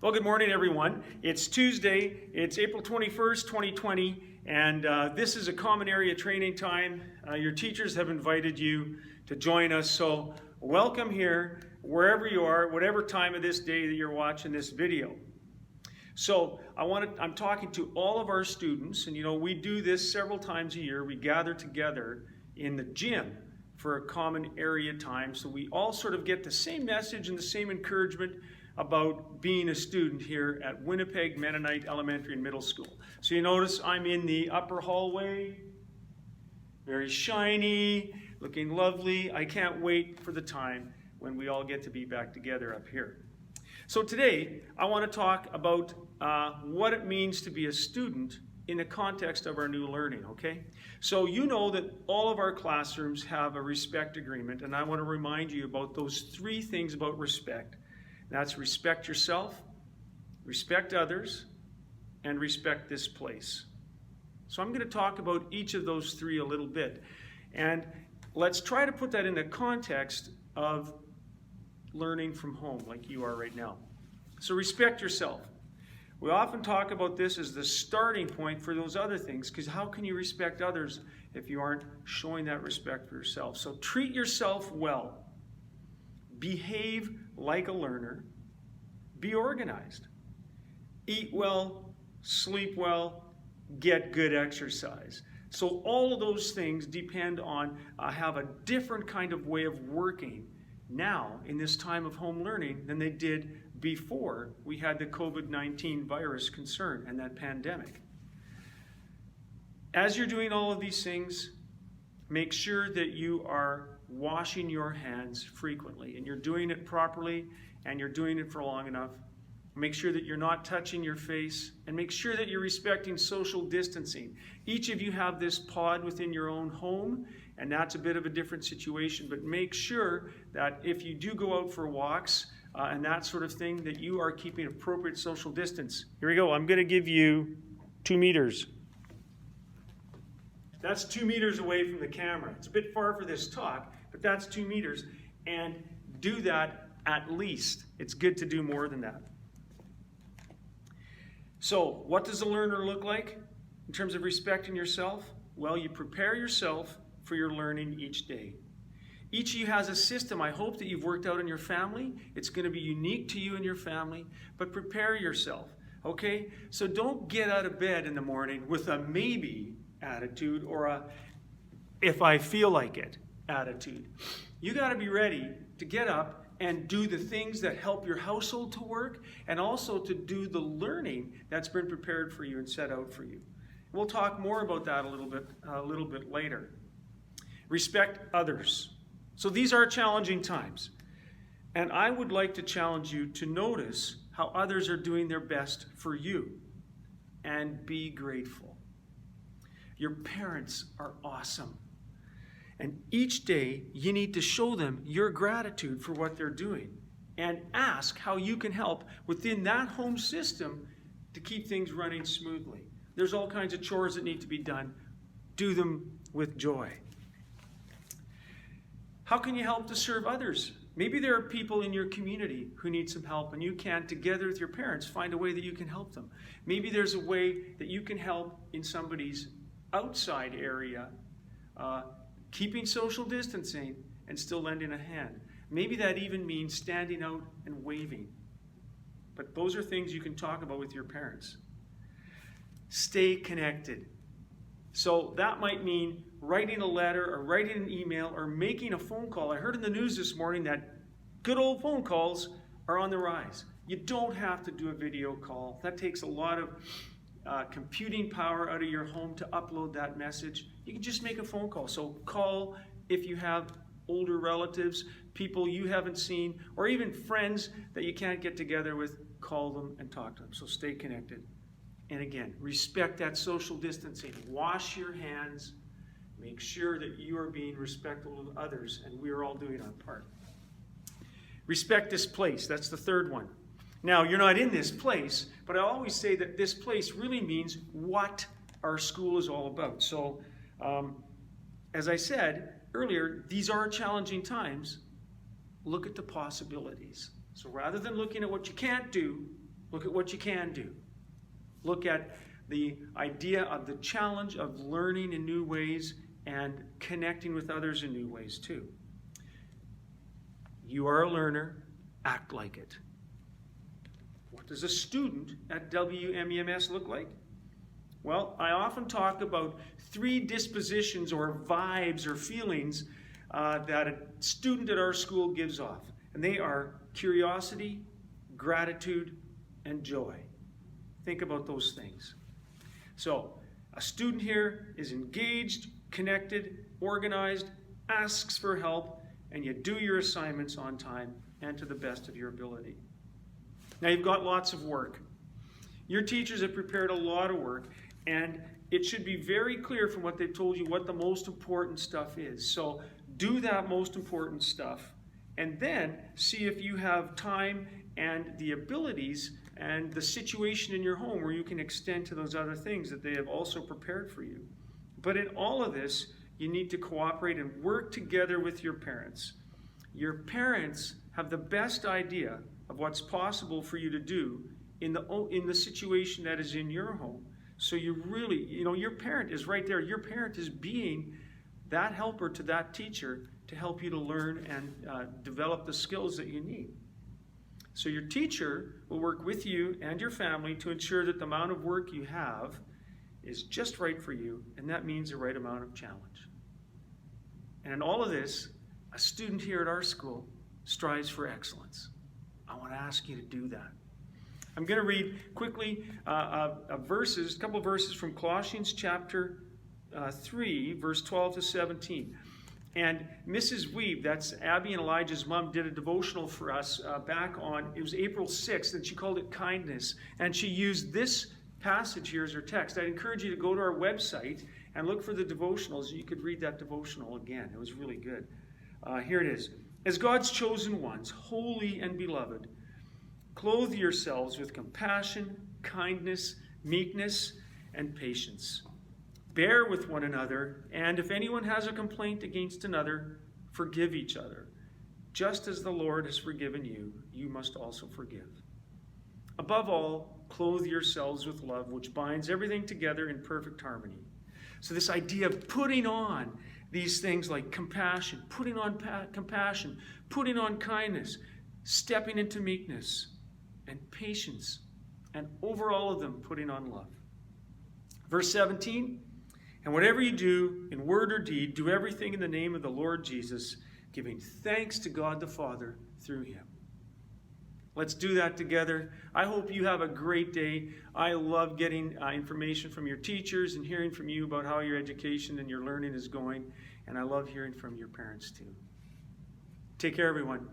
Well, good morning, everyone. It's Tuesday. It's April 21st, 2020, and this is a common area training time. Your teachers have invited you to join us, so welcome here, wherever you are, whatever time of this day that you're watching this video. So I'm talking to all of our students, and we do this several times a year. We gather together in the gym for a common area time, so we all sort of get the same message and the same encouragement about being a student here at Winnipeg Mennonite Elementary and Middle School. So you notice I'm in the upper hallway, very shiny, looking lovely. I can't wait for the time when we all get to be back together up here. So today I want to talk about what it means to be a student in the context of our new learning, okay? So you know that all of our classrooms have a respect agreement, and I want to remind you about those three things about respect. That's respect yourself, respect others, and respect this place. So I'm going to talk about each of those three a little bit. And let's try to put that in the context of learning from home like you are right now. So respect yourself. We often talk about this as the starting point for those other things, because how can you respect others if you aren't showing that respect for yourself? So treat yourself well. Behave like a learner. Be organized. Eat well, sleep well, get good exercise. So all of those things depend on have a different kind of way of working now in this time of home learning than they did before we had the COVID-19 virus concern and that pandemic. As you're doing all of these things, make sure that you are washing your hands frequently and you're doing it properly and you're doing it for long enough. Make sure that you're not touching your face and make sure that you're respecting social distancing. Each of you have this pod within your own home, and that's a bit of a different situation, but make sure that if you do go out for walks and that sort of thing, that you are keeping appropriate social distance. Here we go. I'm going to give you 2 meters. That's 2 meters away from the camera. It's a bit far for this talk, but that's 2 meters. And do that at least. It's good to do more than that. So, what does a learner look like in terms of respecting yourself? Well, you prepare yourself for your learning each day. Each of you has a system I hope that you've worked out in your family. It's going to be unique to you and your family, but prepare yourself, okay? So don't get out of bed in the morning with a maybe attitude or a if I feel like it attitude. You got to be ready to get up and do the things that help your household to work and also to do the learning that's been prepared for you and set out for you. We'll talk more about that a little bit later. Respect others. So these are challenging times. And I would like to challenge you to notice how others are doing their best for you and be grateful. Your parents are awesome. And each day you need to show them your gratitude for what they're doing and ask how you can help within that home system to keep things running smoothly. There's all kinds of chores that need to be done. Do them with joy. How can you help to serve others? Maybe there are people in your community who need some help and you can, together with your parents, find a way that you can help them. Maybe there's a way that you can help in somebody's outside area, keeping social distancing and still lending a hand. Maybe that even means standing out and waving. But those are things you can talk about with your parents. Stay connected. So that might mean writing a letter or writing an email or making a phone call. I heard in the news this morning that good old phone calls are on the rise. You don't have to do a video call. That takes a lot of computing power out of your home to upload that message. You can just make a phone call. So call if you have older relatives, people you haven't seen, or even friends that you can't get together with, call them and talk to them. So stay connected. And again, respect that social distancing. Wash your hands. Make sure that you are being respectful of others, and we are all doing our part. Respect this place. That's the third one. Now, you're not in this place, but I always say that this place really means what our school is all about. So, as I said earlier, these are challenging times. Look at the possibilities. So rather than looking at what you can't do, Look at what you can do. Look at the idea of the challenge of learning in new ways and connecting with others in new ways too. You are a learner, act like it. What does a student at WMEMS look like? Well, I often talk about 3 dispositions or vibes or feelings that a student at our school gives off. And they are curiosity, gratitude, and joy. Think about those things. So, a student here is engaged, connected, organized, asks for help, and you do your assignments on time and to the best of your ability. Now, you've got lots of work. Your teachers have prepared a lot of work, and it should be very clear from what they've told you what the most important stuff is. So, do that most important stuff, and then see if you have time and the abilities and the situation in your home where you can extend to those other things that they have also prepared for you. But in all of this, you need to cooperate and work together with your parents. Your parents have the best idea of what's possible for you to do in the situation that is in your home. So you really, your parent is right there. Your parent is being that helper to that teacher to help you to learn and develop the skills that you need. So your teacher will work with you and your family to ensure that the amount of work you have is just right for you, and that means the right amount of challenge. And in all of this, a student here at our school strives for excellence. I want to ask you to do that. I'm going to read quickly a couple of verses from Colossians chapter 3, verse 12 to 17. And Mrs. Weeb, that's Abby and Elijah's mom, did a devotional for us back on, it was April 6th, and she called it Kindness. And she used this passage here as her text. I'd encourage you to go to our website and look for the devotionals. You could read that devotional again. It was really good. Here it is. As God's chosen ones, holy and beloved, clothe yourselves with compassion, kindness, meekness, and patience. Bear with one another, and if anyone has a complaint against another, forgive each other. Just as the Lord has forgiven you, you must also forgive. Above all, clothe yourselves with love, which binds everything together in perfect harmony. So this idea of putting on these things like compassion, putting on compassion, putting on kindness, stepping into meekness and patience, and over all of them, putting on love. Verse 17, and whatever you do, in word or deed, do everything in the name of the Lord Jesus, giving thanks to God the Father through him. Let's do that together. I hope you have a great day. I love getting information from your teachers and hearing from you about how your education and your learning is going. And I love hearing from your parents too. Take care, everyone.